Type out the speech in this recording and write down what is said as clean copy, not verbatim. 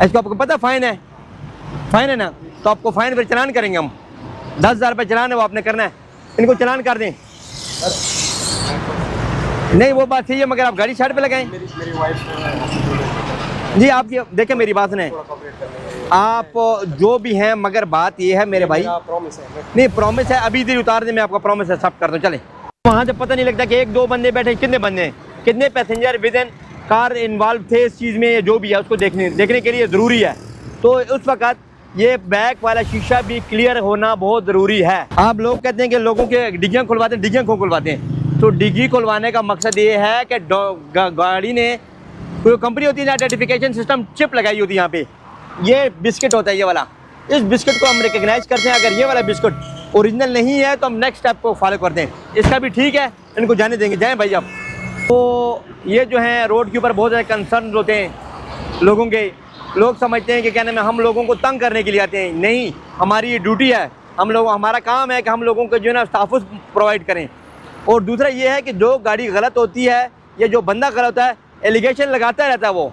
इसको आपको पता फाइन है ना, तो आपको फाइन पर चलान करेंगे हम। 10,000 रुपये चलान है, वो आपने करना है। इनको चलान कर दें। नहीं वो बात सही है, मगर आप गाड़ी साइड पे लगाएं। मेरी वाइफ जी आप ये देखें, मेरी बात सुने, आप जो भी हैं, मगर बात ये है मेरे भाई, प्रॉमिस है। नहीं प्रॉमिस है, अभी इधर उतार दे, मैं आपका प्रॉमिस है, सब कर दूँ। चले वहाँ से पता नहीं लगता कि 1-2 बंदे बैठे, कितने बंदे हैं, कितने passenger with in car involve थे इस चीज़ में, जो भी है उसको देखने के लिए ज़रूरी है। तो उस वक़्त ये बैक वाला शीशा भी क्लियर होना बहुत ज़रूरी है। आप लोग कहते हैं कि लोगों के डिग्गियाँ खुलवाते हैं, डिग्गियाँ क्यों खुलवाते हैं? तो डिग्गी खुलवाने का मकसद ये है कि गाड़ी ने कोई कंपनी होती है आइडेंटिफिकेशन सिस्टम चिप लगाई होती है यहाँ पे, ये बिस्किट होता है ये वाला, इस बिस्किट को हम रिकग्नाइज करते हैं। अगर ये वाला बिस्किट ओरिजिनल नहीं है तो हम नेक्स्ट स्टेप को फॉलो करते हैं। इसका भी ठीक है, इनको जाने देंगे, जाएँ भाई आप। तो ये जो है रोड के ऊपर बहुत ज़्यादा कंसर्न होते हैं लोगों के। लोग समझते हैं कि क्या नाम है, हम लोगों को तंग करने के लिए आते हैं। नहीं, हमारी ये ड्यूटी है, हमारा काम है कि हम लोगों को जो है ना तहफ़्फ़ुज़ प्रोवाइड करें। और दूसरा ये है कि जो गाड़ी गलत होती है या जो बंदा गलत होता है, एलिगेशन लगाता रहता है वो